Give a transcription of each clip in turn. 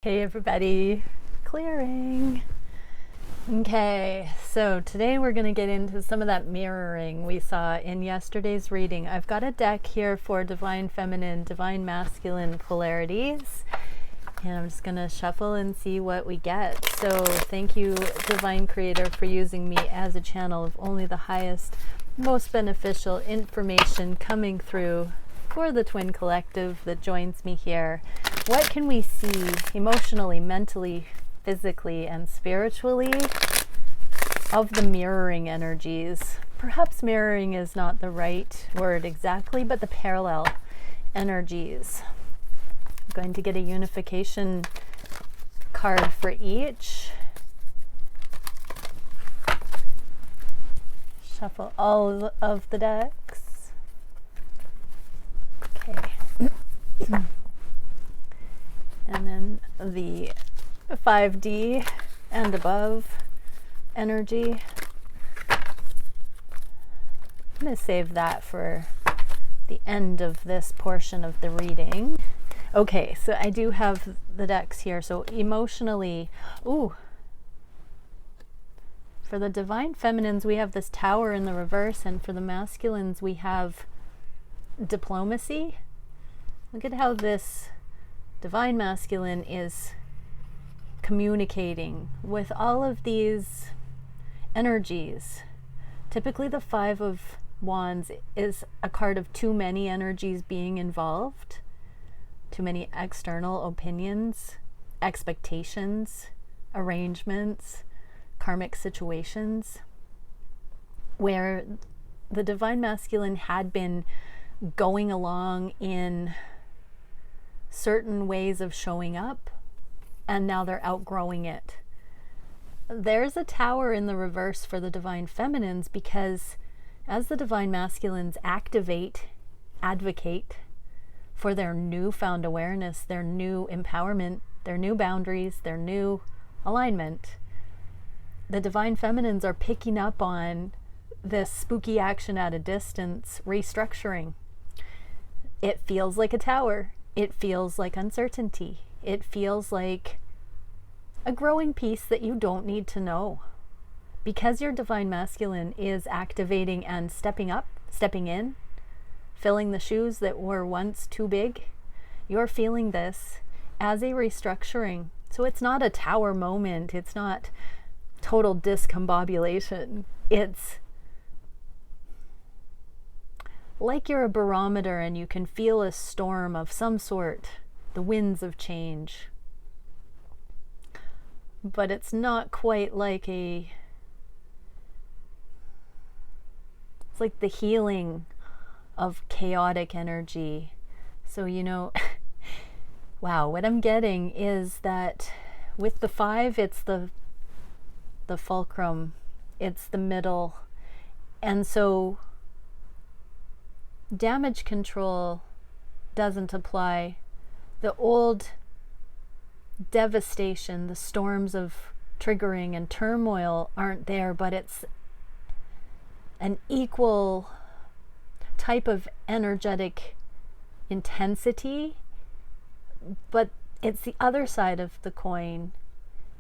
Hey everybody, clearing. Okay, so today we're going to get into some of that mirroring we saw in yesterday's reading. I've got a deck here for Divine Feminine, Divine Masculine polarities, and I'm just going to shuffle and see what we get. So thank you, Divine Creator, for using me as a channel of only the highest, most beneficial information coming through for the twin collective that joins me here. What can we see emotionally, mentally, physically, and spiritually of the mirroring energies? Perhaps mirroring is not the right word exactly, but the parallel energies. I'm going to get a unification card for each. Shuffle all of the decks. Okay. And then the 5D and above energy. I'm going to save that for the end of this portion of the reading. Okay, so I do have the decks here. So emotionally, for the Divine Feminines, we have this Tower in the reverse, and for the Masculines, we have Diplomacy. Look at how this Divine Masculine is communicating with all of these energies. Typically the Five of Wands is a card of too many energies being involved, too many external opinions, expectations, arrangements, karmic situations, where the Divine Masculine had been going along in certain ways of showing up, and now they're outgrowing it. There's a Tower in the reverse for the Divine Feminines, because as the Divine Masculines advocate for their newfound awareness, their new empowerment, their new boundaries, their new alignment, the Divine Feminines are picking up on this spooky action at a distance restructuring. It feels like a tower. It feels like uncertainty. It feels like a growing piece that you don't need to know. Because your Divine Masculine is activating and stepping up, stepping in, filling the shoes that were once too big, you're feeling this as a restructuring. So it's not a tower moment. It's not total discombobulation. It's like you're a barometer and you can feel a storm of some sort, the winds of change. But it's not quite like it's like the healing of chaotic energy. So, wow, what I'm getting is that with the 5, it's the fulcrum, it's the middle. And so damage control doesn't apply. The old devastation, the storms of triggering and turmoil aren't there, but it's an equal type of energetic intensity, but it's the other side of the coin.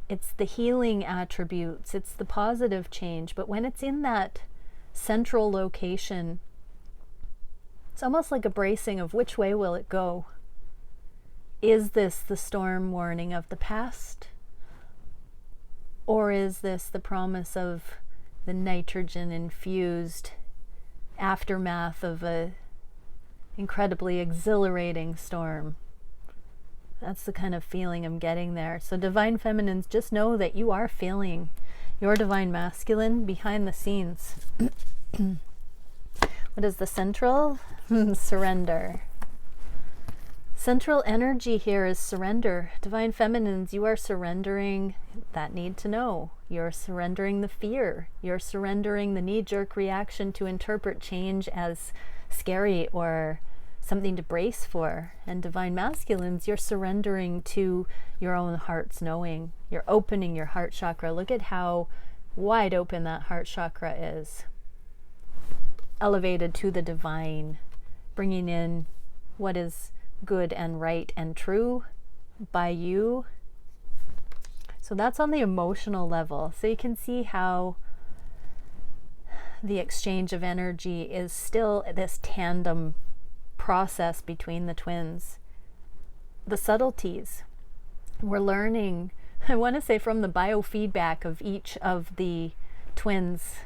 It's the healing attributes, it's the positive change, but when it's in that central location, it's almost like a bracing of which way will it go. Is this the storm warning of the past? Or is this the promise of the nitrogen infused aftermath of a incredibly exhilarating storm? That's the kind of feeling I'm getting there. So Divine Feminines, just know that you are feeling your Divine Masculine behind the scenes. What is the central? Surrender. Central energy here is surrender. Divine Feminines, you are surrendering that need to know. You're surrendering the fear. You're surrendering the knee-jerk reaction to interpret change as scary or something to brace for. And Divine Masculines, you're surrendering to your own heart's knowing. You're opening your heart chakra. Look at how wide open that heart chakra is. Elevated to the divine, bringing in what is good and right and true by you So that's on the emotional level. So you can see how the exchange of energy is still this tandem process between the twins. The subtleties we're learning, I want to say, from the biofeedback of each of the twins'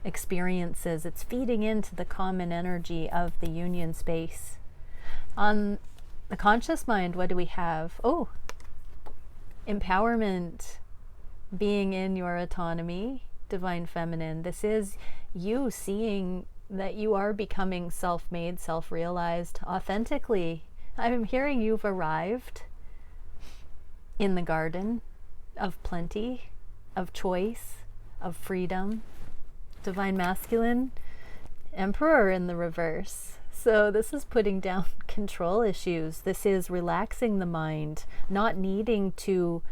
experiences. It's feeding into the common energy of the union space. On the conscious mind, what do we have? Oh, empowerment, being in your autonomy, divine feminine. This is you seeing that you are becoming self-made, self-realized authentically. I'm hearing you've arrived in the garden of plenty, of choice, of freedom. Divine masculine, emperor in the reverse. So this is putting down control issues. This is relaxing the mind, not needing to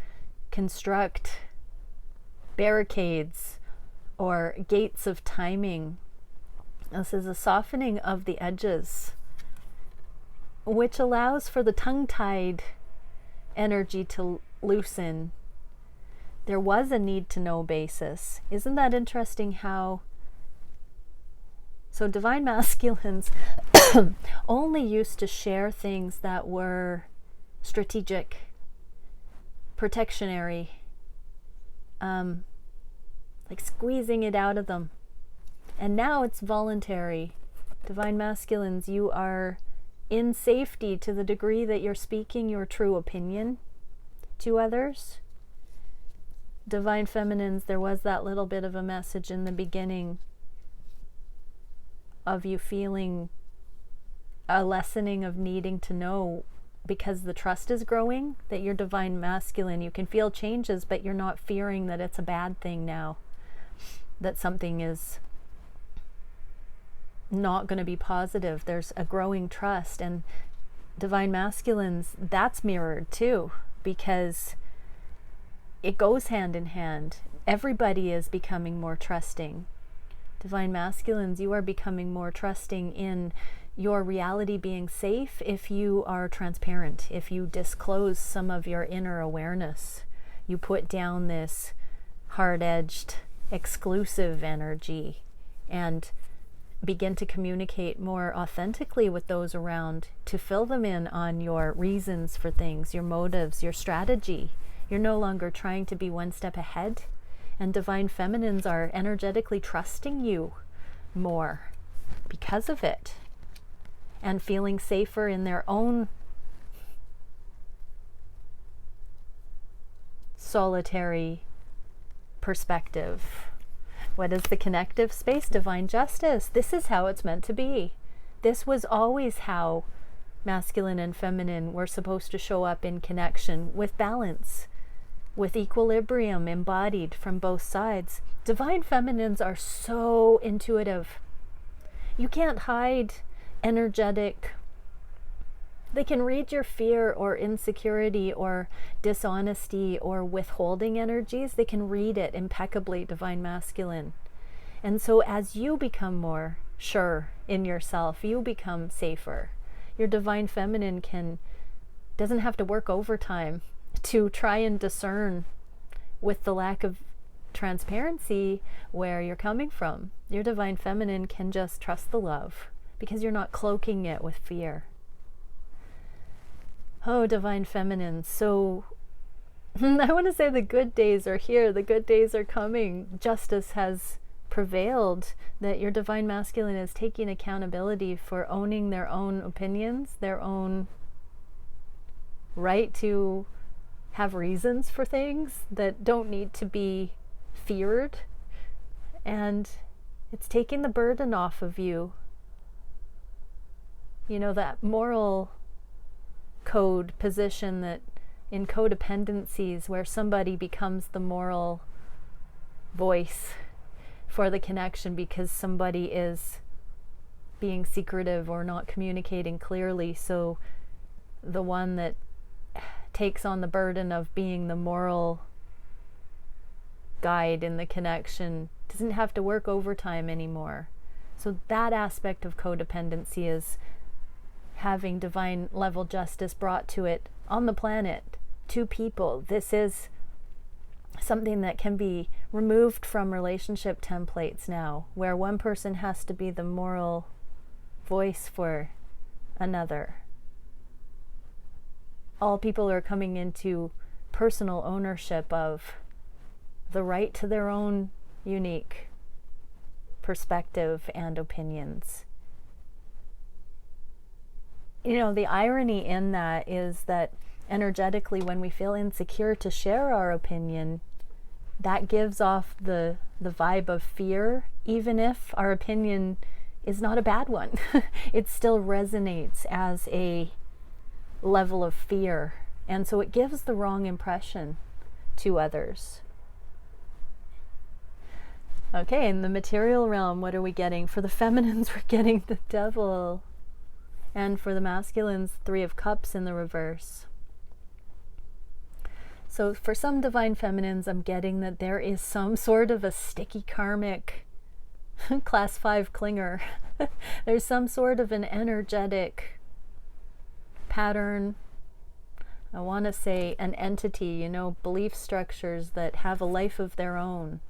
construct barricades or gates of timing. This is a softening of the edges, which allows for the tongue-tied energy to loosen. There was a need to know basis. Isn't that interesting how... So divine masculines only used to share things that were strategic, protectionary, like squeezing it out of them. And now it's voluntary. Divine masculines, you are in safety to the degree that you're speaking your true opinion to others. Divine feminines, there was that little bit of a message in the beginning of you feeling a lessening of needing to know, because the trust is growing, that you're divine masculine. You can feel changes, but you're not fearing that it's a bad thing now, that something is not going to be positive. There's a growing trust. And divine masculines, that's mirrored too, because it goes hand in hand. Everybody is becoming more trusting. Divine masculines, you are becoming more trusting in your reality being safe if you are transparent, if you disclose some of your inner awareness. You put down this hard-edged, exclusive energy and begin to communicate more authentically with those around, to fill them in on your reasons for things, your motives, your strategy. You're no longer trying to be one step ahead. And divine feminines are energetically trusting you more because of it, and feeling safer in their own solitary perspective. What is the connective space? Divine justice. This is how it's meant to be. This was always how masculine and feminine were supposed to show up in connection, with balance, with equilibrium embodied from both sides. Divine feminines are so intuitive. You can't hide energetic. They can read your fear or insecurity or dishonesty or withholding energies. They can read it impeccably, divine masculine. And so as you become more sure in yourself, you become safer. Your divine feminine doesn't have to work overtime to try and discern with the lack of transparency where you're coming from. Your divine feminine can just trust the love because you're not cloaking it with fear. Oh, divine feminine. So I want to say the good days are here. The good days are coming. Justice has prevailed, that your divine masculine is taking accountability for owning their own opinions, their own right to have reasons for things that don't need to be feared. And it's taking the burden off of you. You know, that moral code position that in codependencies where somebody becomes the moral voice for the connection because somebody is being secretive or not communicating clearly. So the one that takes on the burden of being the moral guide in the connection doesn't have to work overtime anymore. So that aspect of codependency is having divine level justice brought to it on the planet, to people. This is something that can be removed from relationship templates now, where one person has to be the moral voice for another. All people are coming into personal ownership of the right to their own unique perspective and opinions. You know, the irony in that is that energetically, when we feel insecure to share our opinion, that gives off the vibe of fear, even if our opinion is not a bad one. It still resonates as a level of fear, and so it gives the wrong impression to others. Okay, in the material realm, what are we getting? For the feminines, we're getting the Devil, and for the masculines, 3 of Cups in the reverse. So for some divine feminines, I'm getting that there is some sort of a sticky karmic class 5 clinger. There's some sort of an energetic pattern. I want to say an entity, you know, belief structures that have a life of their own.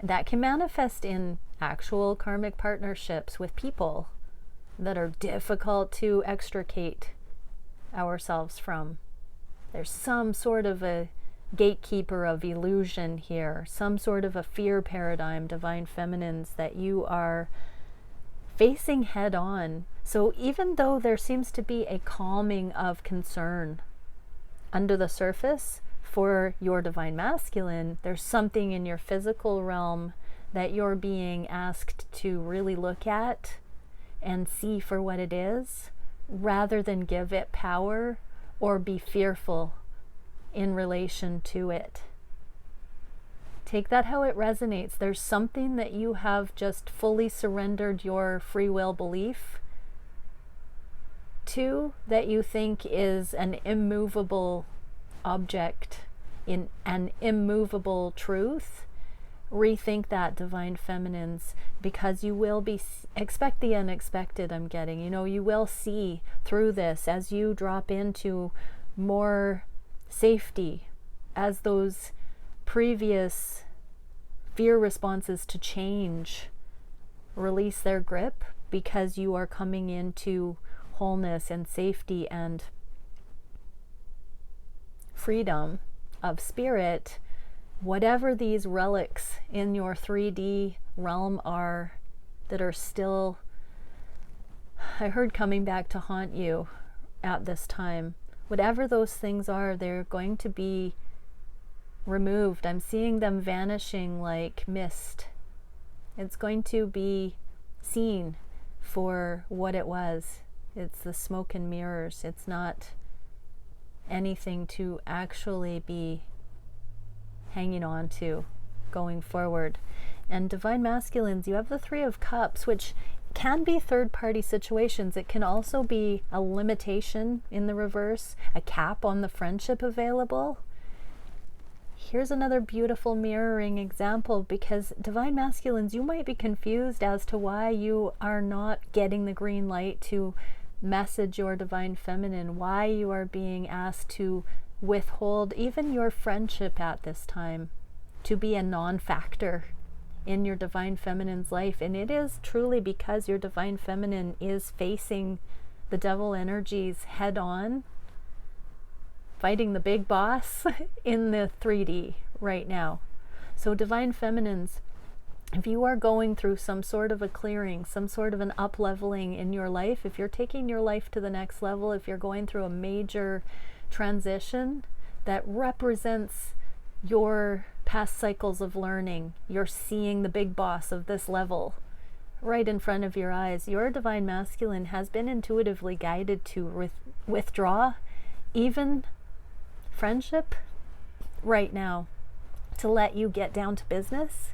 That can manifest in actual karmic partnerships with people that are difficult to extricate ourselves from. There's some sort of a gatekeeper of illusion here, some sort of a fear paradigm, divine feminines, that you are facing head on. So even though there seems to be a calming of concern under the surface for your divine masculine, there's something in your physical realm that you're being asked to really look at and see for what it is, rather than give it power or be fearful in relation to it. Take that how it resonates. There's something that you have just fully surrendered your free will belief to, that you think is an immovable object, in an immovable truth. Rethink that, divine feminines, because you will be, expect the unexpected. I'm getting, you know, you will see through this as you drop into more safety, as those previous fear responses to change release their grip, because you are coming into wholeness and safety and freedom of spirit. Whatever these relics in your 3D realm are that are still, I heard, coming back to haunt you at this time, whatever those things are, they're going to be removed. I'm seeing them vanishing like mist. It's going to be seen for what it was. It's the smoke and mirrors. It's not anything to actually be hanging on to going forward. And divine masculines, you have the 3 of Cups, which can be third-party situations. It can also be a limitation in the reverse, a cap on the friendship available. Here's another beautiful mirroring example, because divine masculines, you might be confused as to why you are not getting the green light to message your divine feminine, why you are being asked to withhold even your friendship at this time, to be a non-factor in your divine feminine's life. And it is truly because your divine feminine is facing the devil energies head on, fighting the big boss in the 3D right now. So divine feminines, if you are going through some sort of a clearing, some sort of an up-leveling in your life, if you're taking your life to the next level, if you're going through a major transition that represents your past cycles of learning, you're seeing the big boss of this level right in front of your eyes, your divine masculine has been intuitively guided to withdraw even friendship right now, to let you get down to business.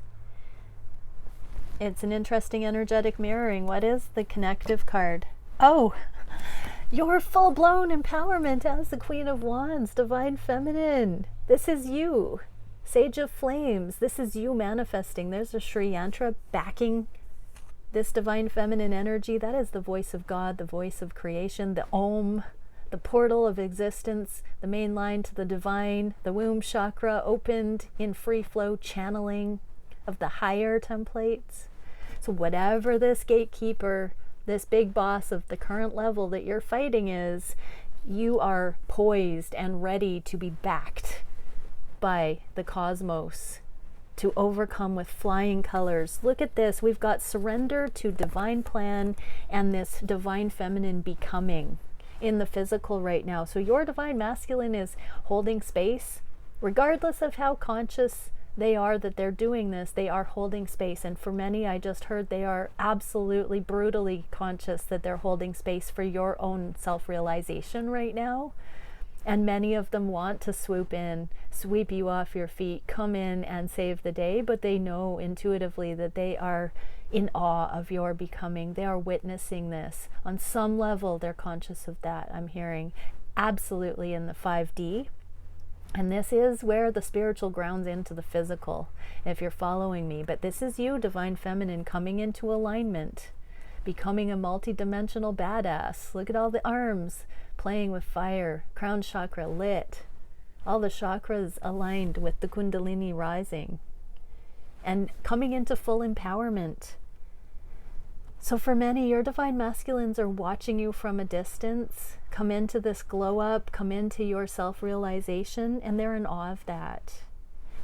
It's an interesting energetic mirroring. What is the connective card? Oh, your full-blown empowerment as the Queen of Wands, divine feminine. This is you. Sage of Flames. This is you manifesting. There's a Sri Yantra backing this divine feminine energy. That is the voice of God, the voice of creation, the Om, the portal of existence, the main line to the divine, the womb chakra opened in free flow channeling of the higher templates. So whatever this gatekeeper, this big boss of the current level that you're fighting is, you are poised and ready to be backed by the cosmos to overcome with flying colors. Look at this. We've got surrender to divine plan and this divine feminine becoming in the physical right now. So your divine masculine is holding space, regardless of how conscious they are that they're doing this, they are holding space. And for many, I just heard they are absolutely brutally conscious that they're holding space for your own self-realization right now. And many of them want to swoop in, sweep you off your feet, come in and save the day, but they know intuitively that they are in awe of your becoming. They are witnessing this. On some level, they're conscious of that. I'm hearing absolutely in the 5D. And this is where the spiritual grounds into the physical, if you're following me. But this is you, divine feminine, coming into alignment, becoming a multi-dimensional badass. Look at all the arms playing with fire, crown chakra lit, all the chakras aligned with the kundalini rising, and coming into full empowerment. So for many, your divine masculines are watching you from a distance, come into this glow up, come into your self-realization, and they're in awe of that.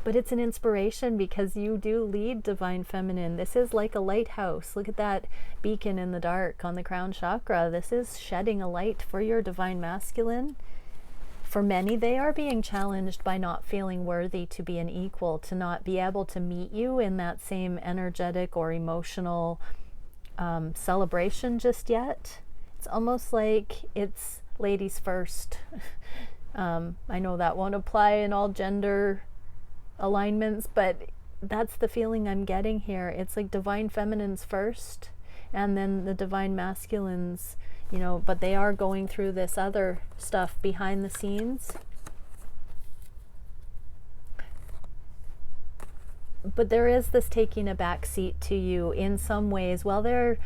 But it's an inspiration because you do lead divine feminine. This is like a lighthouse. Look at that beacon in the dark on the crown chakra. This is shedding a light for your divine masculine. For many, they are being challenged by not feeling worthy to be an equal, to not be able to meet you in that same energetic or emotional celebration just yet. It's almost like it's ladies first. I know that won't apply in all gender alignments, but that's the feeling I'm getting here. It's like divine feminines first, and then the divine masculines, you know, but they are going through this other stuff behind the scenes. But there is this taking a back seat to you in some ways while they're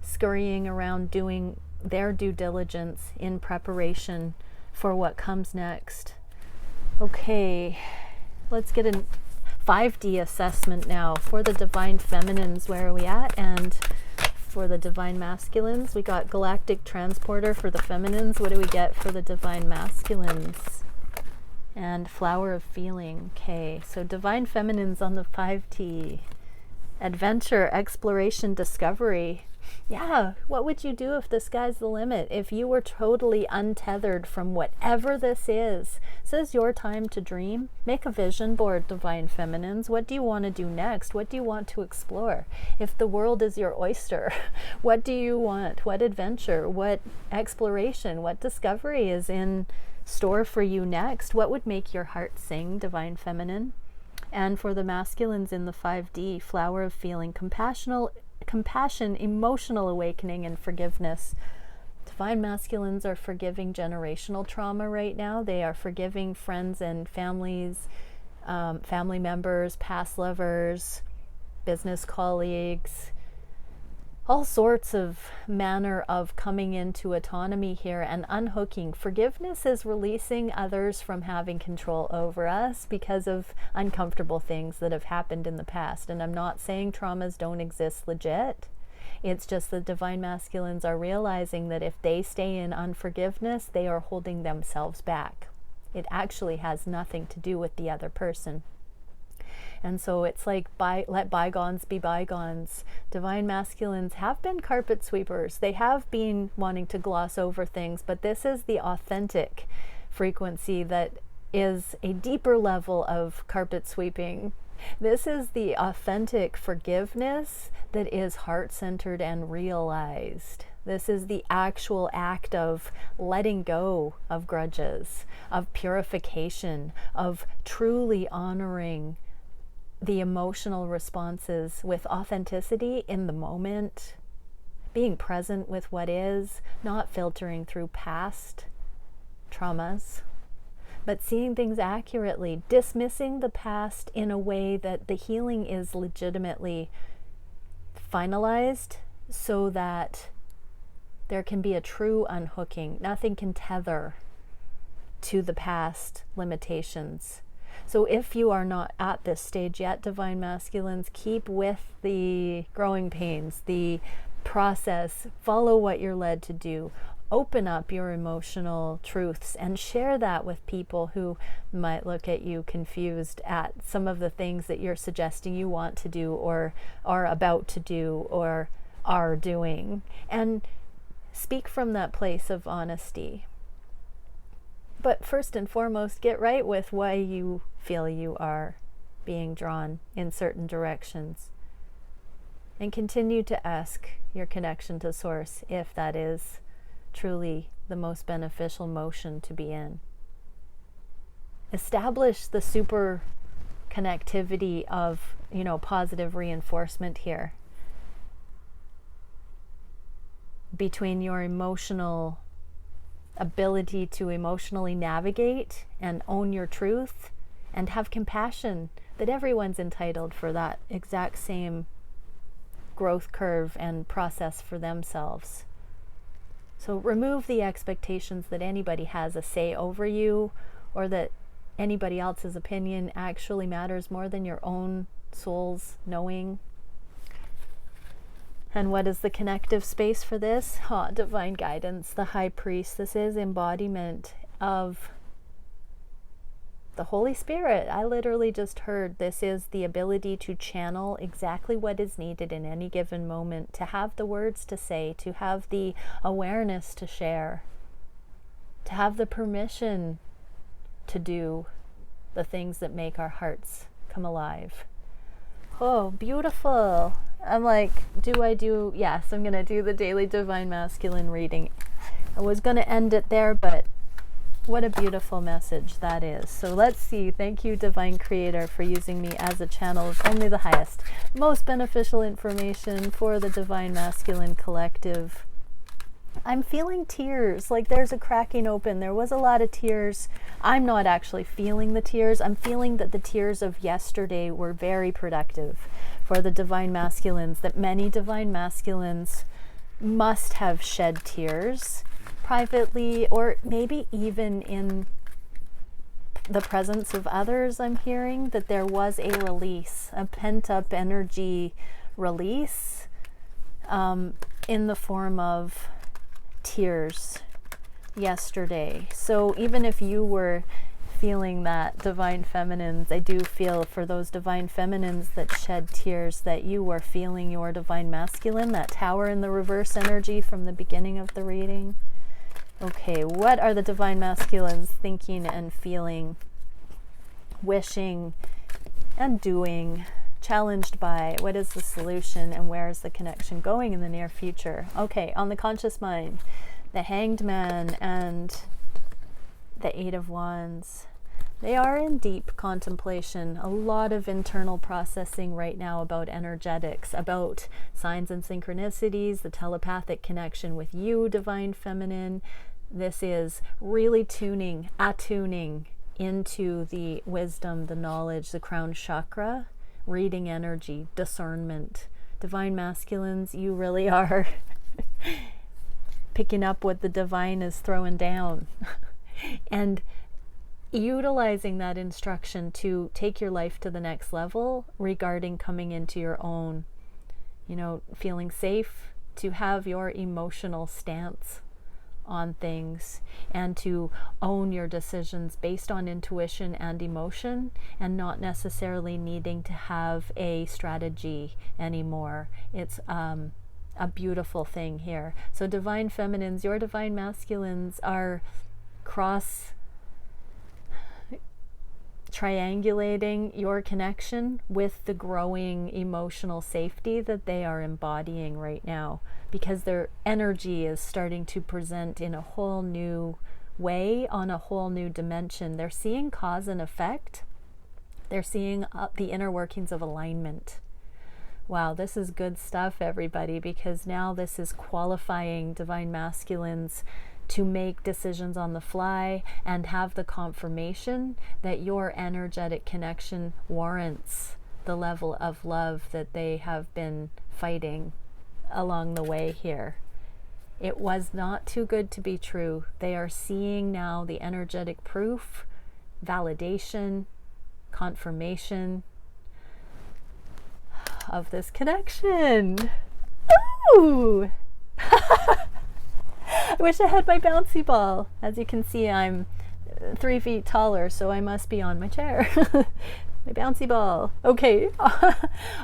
scurrying around doing their due diligence in preparation for what comes next. Okay, let's get a 5D assessment now for the divine feminines. Where are we at? And for the divine masculines, we got galactic transporter for the feminines. What do we get for the divine masculines? And flower of feeling. Okay, so divine feminines on the 5T. Adventure, exploration, discovery. Yeah, what would you do if the sky's the limit? If you were totally untethered from whatever this is. This is your time to dream. Make a vision board, divine feminines. What do you want to do next? What do you want to explore? If the world is your oyster, what do you want? What adventure? What exploration? What discovery is in store for you next? What would make your heart sing, divine feminine? And for the masculines in the 5D, flower of feeling, compassion, emotional awakening, and forgiveness. Divine masculines are forgiving generational trauma right now. They are forgiving friends and families, family members, past lovers, business colleagues, all sorts of manner of coming into autonomy here and unhooking. Forgiveness is releasing others from having control over us because of uncomfortable things that have happened in the past. And I'm not saying traumas don't exist legit. It's just the divine masculines are realizing that if they stay in unforgiveness, they are holding themselves back. It actually has nothing to do with the other person. And so it's like, let bygones be bygones. Divine masculines have been carpet sweepers. They have been wanting to gloss over things, but this is the authentic frequency that is a deeper level of carpet sweeping. This is the authentic forgiveness that is heart-centered and realized. This is the actual act of letting go of grudges, of purification, of truly honoring the emotional responses with authenticity in the moment, being present with what is, not filtering through past traumas, but seeing things accurately, dismissing the past in a way that the healing is legitimately finalized so that there can be a true unhooking. Nothing can tether to the past limitations. So if you are not at this stage yet, Divine Masculines, keep with the growing pains, the process, follow what you're led to do. Open up your emotional truths and share that with people who might look at you confused at some of the things that you're suggesting you want to do or are about to do or are doing. And speak from that place of honesty. But first and foremost, get right with why you feel you are being drawn in certain directions. And continue to ask your connection to Source if that is truly the most beneficial motion to be in. Establish the super connectivity of, positive reinforcement here between your emotional ability to emotionally navigate and own your truth and have compassion that everyone's entitled for that exact same growth curve and process for themselves. So remove the expectations that anybody has a say over you or that anybody else's opinion actually matters more than your own soul's knowing. And what is the connective space for this? Divine guidance, the High Priest. This is embodiment of the Holy Spirit. I literally just heard this is the ability to channel exactly what is needed in any given moment, to have the words to say, to have the awareness to share, to have the permission to do the things that make our hearts come alive. Oh, beautiful. I'm like, yes, I'm going to do the daily Divine Masculine reading. I was going to end it there, but what a beautiful message that is. So let's see. Thank you, Divine Creator, for using me as a channel of only the highest, most beneficial information for the Divine Masculine Collective. I'm feeling tears, like there's a cracking open. There was a lot of tears. I'm not actually feeling the tears. I'm feeling that the tears of yesterday were very productive for the Divine Masculines, that many Divine Masculines must have shed tears privately or maybe even in the presence of others. I'm hearing that there was a release, a pent-up energy release in the form of tears yesterday. So even if you were feeling that, Divine Feminines, I do feel for those Divine Feminines that shed tears that you were feeling your Divine Masculine, that Tower in the reverse energy from the beginning of the reading. Okay, what are the Divine Masculines thinking and feeling, wishing and doing, challenged by? What is the solution and where is the connection going in the near future? Okay, on the conscious mind, the Hanged Man and the Eight of Wands. They are in deep contemplation, a lot of internal processing right now about energetics, about signs and synchronicities, the telepathic connection with you, Divine Feminine. This is really attuning into the wisdom, the knowledge, the crown chakra, reading energy, discernment. Divine Masculines, you really are picking up what the divine is throwing down and utilizing that instruction to take your life to the next level regarding coming into your own, feeling safe, to have your emotional stance on things and to own your decisions based on intuition and emotion and not necessarily needing to have a strategy anymore. It's a beautiful thing here. So Divine Feminines, your Divine Masculines are triangulating your connection with the growing emotional safety that they are embodying right now, because their energy is starting to present in a whole new way, on a whole new dimension. They're seeing cause and effect. They're seeing the inner workings of alignment. Wow, this is good stuff, everybody, because now this is qualifying Divine Masculines to make decisions on the fly and have the confirmation that your energetic connection warrants the level of love that they have been fighting along the way here. It was not too good to be true. They are seeing now the energetic proof, validation, confirmation of this connection. Ooh! I wish I had my bouncy ball. As you can see, I'm 3 feet taller, so I must be on my chair. My bouncy ball. Okay,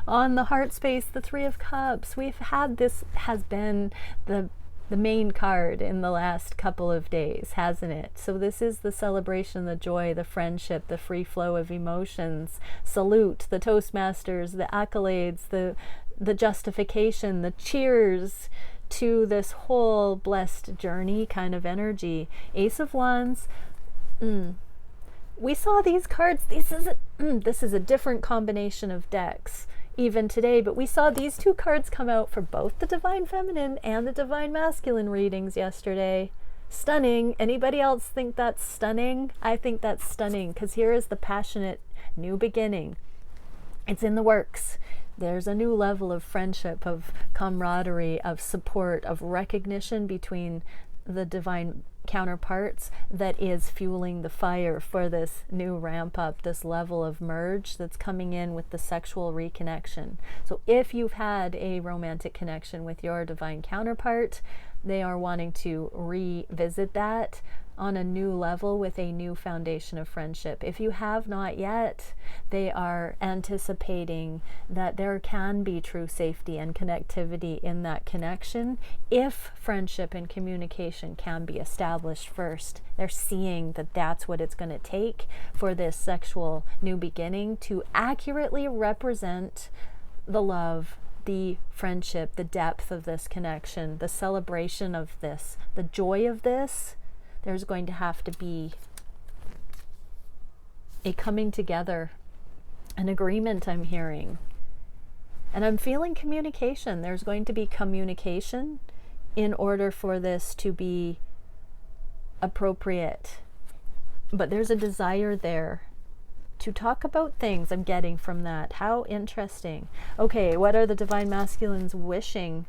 on the heart space, the Three of Cups. We've had this, has been the main card in the last couple of days, hasn't it? So this is the celebration, the joy, the friendship, the free flow of emotions. Salute, the Toastmasters, the accolades, the justification, the cheers to this whole blessed journey kind of energy. Ace of Wands. We saw these cards. This is a different combination of decks even today, but we saw these two cards come out for both the Divine Feminine and the Divine Masculine readings yesterday. Stunning. Anybody else think that's stunning? I think that's stunning, because here is the passionate new beginning. It's in the works. There's a new level of friendship, of camaraderie, of support, of recognition between the divine counterparts that is fueling the fire for this new ramp up, this level of merge that's coming in with the sexual reconnection. So if you've had a romantic connection with your divine counterpart, they are wanting to revisit that on a new level with a new foundation of friendship. If you have not yet, they are anticipating that there can be true safety and connectivity in that connection if friendship and communication can be established first. They're seeing that that's what it's going to take for this sexual new beginning to accurately represent the love, the friendship, the depth of this connection, the celebration of this, the joy of this. There's going to have to be a coming together, an agreement I'm hearing. And I'm feeling communication. There's going to be communication in order for this to be appropriate. But there's a desire there to talk about things I'm getting from that. How interesting. Okay, what are the Divine Masculines wishing?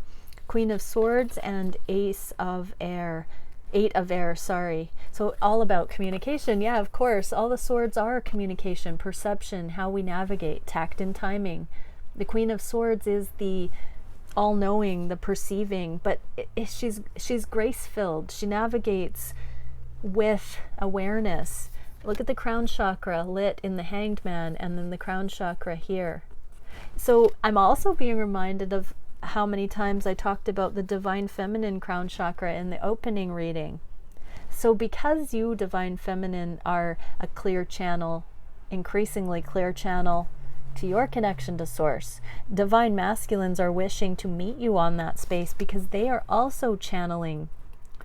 Queen of Swords and Ace of Air. 8 of Air, sorry. So all about communication. Yeah, of course. All the swords are communication, perception, how we navigate, tact and timing. The Queen of Swords is the all-knowing, the perceiving, but she's grace-filled. She navigates with awareness. Look at the crown chakra lit in the Hanged Man, and then the crown chakra here. So I'm also being reminded of how many times I talked about the Divine Feminine crown chakra in the opening reading. So because you, Divine Feminine, are a clear channel, increasingly clear channel to your connection to Source, Divine Masculines are wishing to meet you on that space because they are also channeling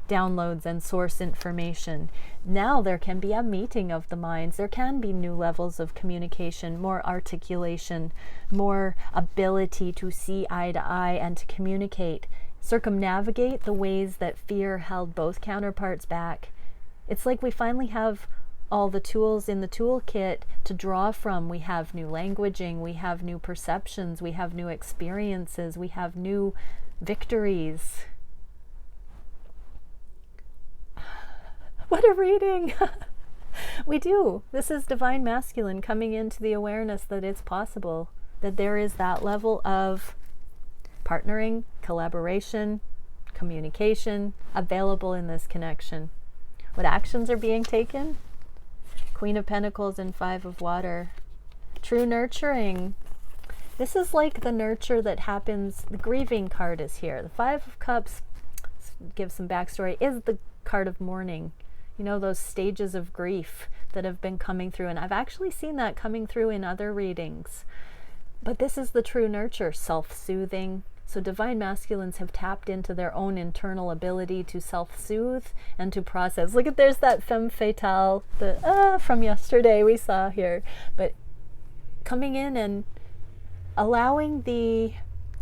downloads and source information. Now there can be a meeting of the minds. There can be new levels of communication, more articulation, more ability to see eye to eye and to communicate, circumnavigate the ways that fear held both counterparts back. It's like we finally have all the tools in the toolkit to draw from. We have new languaging, we have new perceptions, we have new experiences, we have new victories. What a reading! We do. This is Divine Masculine coming into the awareness that it's possible, that there is that level of partnering, collaboration, communication available in this connection. What actions are being taken? Queen of Pentacles and 5 of Water. True nurturing. This is like the nurture that happens. The grieving card is here. The 5 of Cups, give some backstory, is the card of mourning. You know, those stages of grief that have been coming through. And I've actually seen that coming through in other readings. But this is the true nurture, self-soothing. So Divine Masculines have tapped into their own internal ability to self-soothe and to process. Look at, there's that femme fatale from yesterday we saw here. But coming in and allowing the,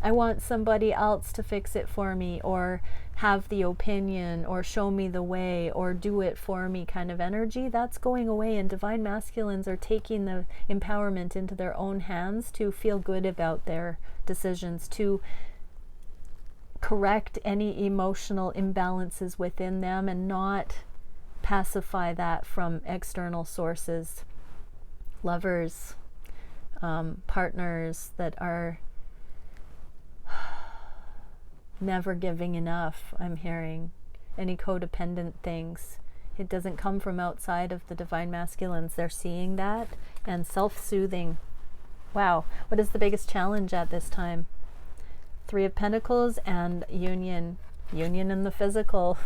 I want somebody else to fix it for me, or have the opinion, or show me the way, or do it for me kind of energy, that's going away. And Divine Masculines are taking the empowerment into their own hands to feel good about their decisions, to correct any emotional imbalances within them and not pacify that from external sources. Lovers, partners that are never giving enough, I'm hearing. Any codependent things. It doesn't come from outside of the divine masculines. They're seeing that. And self-soothing. Wow. What is the biggest challenge at this time? Three of Pentacles and union. Union in the physical.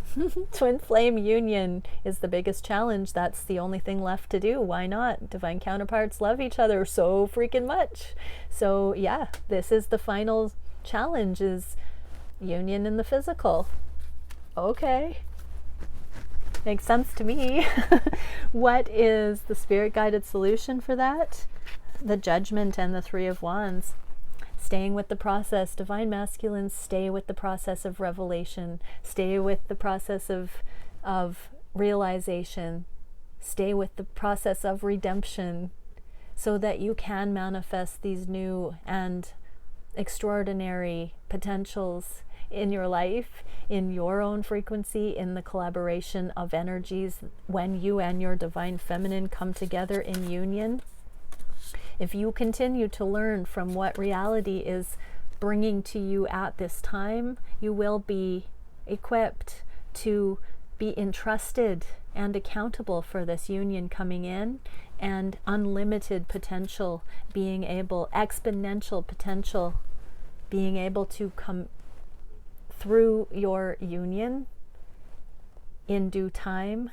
Twin flame union is the biggest challenge. That's the only thing left to do. Why not? Divine counterparts love each other so freaking much. So yeah, this is the final challenge, is union in the physical. Okay. Makes sense to me. What is the spirit guided solution for that? The Judgment and the Three of Wands. Staying with the process. Divine masculines, stay with the process of revelation. Stay with the process of realization. Stay with the process of redemption, so that you can manifest these new and extraordinary potentials in your life, in your own frequency, in the collaboration of energies when you and your divine feminine come together in union. If you continue to learn from what reality is bringing to you at this time, you will be equipped to be entrusted and accountable for this union coming in, and unlimited potential being able, exponential potential being able to come through your union in due time.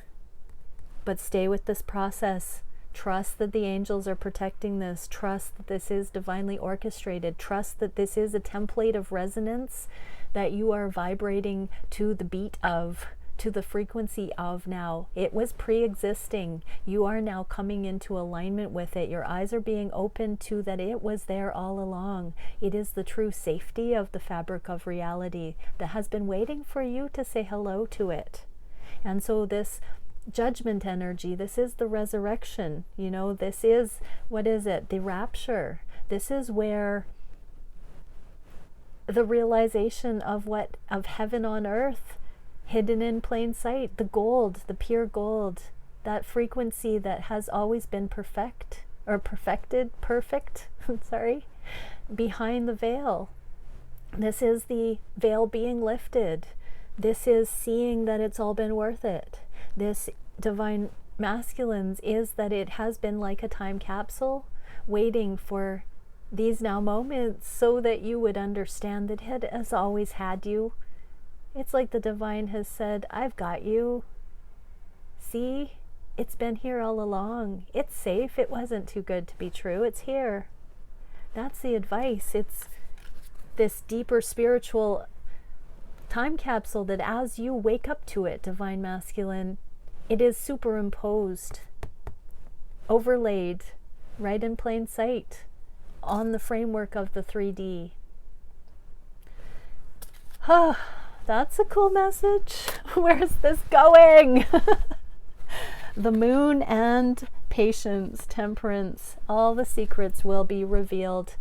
But stay with this process. Trust that the angels are protecting this. Trust that this is divinely orchestrated. Trust that this is a template of resonance that you are vibrating to the beat of, to the frequency of now. It was pre-existing. You are now coming into alignment with it. Your eyes are being opened to that it was there all along. It is the true safety of the fabric of reality that has been waiting for you to say hello to it. And so this Judgment energy, this is the resurrection. You know, this is, what is it? The rapture. This is where the realization of what, of heaven on earth, hidden in plain sight, the gold, the pure gold, that frequency that has always been perfect, sorry, behind the veil. This is the veil being lifted. This is seeing that it's all been worth it. This divine masculines is that it has been like a time capsule waiting for these now moments, so that you would understand that it has always had you. It's like the divine has said, I've got you. See, it's been here all along. It's safe. It wasn't too good to be true. It's here. That's the advice. It's this deeper spiritual time capsule that as you wake up to it, divine masculine, it is superimposed, overlaid, right in plain sight, on the framework of the 3D. That's a cool message. Where's this going? The moon and patience, temperance, all the secrets will be revealed.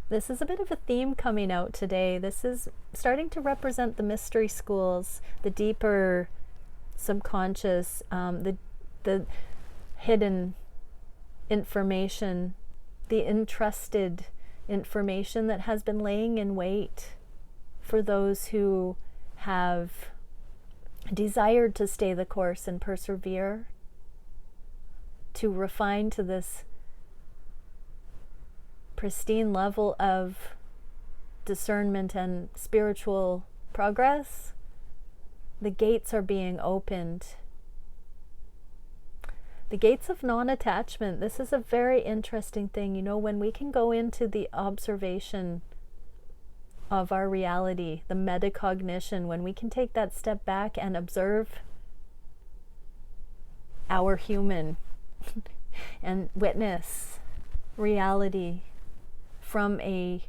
This is a bit of a theme coming out today. This is starting to represent the mystery schools, the deeper subconscious, the hidden information, the entrusted information that has been laying in wait for those who have desired to stay the course and persevere, to refine to this pristine level of discernment and spiritual progress. The gates are being opened. The gates of non-attachment. This is a very interesting thing. You know, when we can go into the observation of our reality, the metacognition, when we can take that step back and observe our human and witness reality from a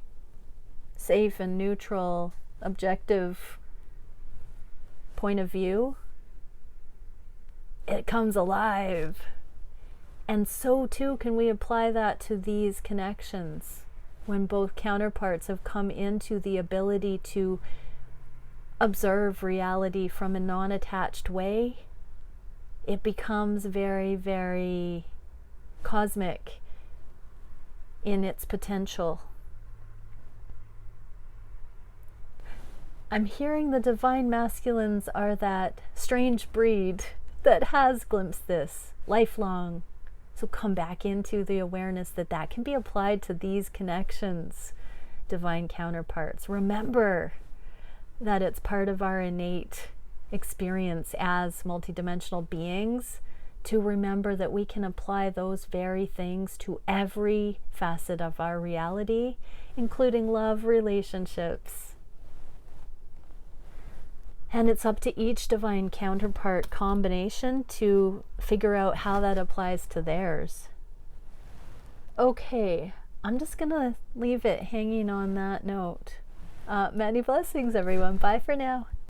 safe and neutral, objective point of view, it comes alive. And so too can we apply that to these connections when both counterparts have come into the ability to observe reality from a non-attached way, it becomes very, very cosmic in its potential. I'm hearing the divine masculines are that strange breed that has glimpsed this lifelong. So come back into the awareness that that can be applied to these connections, divine counterparts. Remember that it's part of our innate experience as multidimensional beings to remember that we can apply those very things to every facet of our reality, including love, relationships. And it's up to each divine counterpart combination to figure out how that applies to theirs. Okay, I'm just gonna leave it hanging on that note. Many blessings, everyone. Bye for now.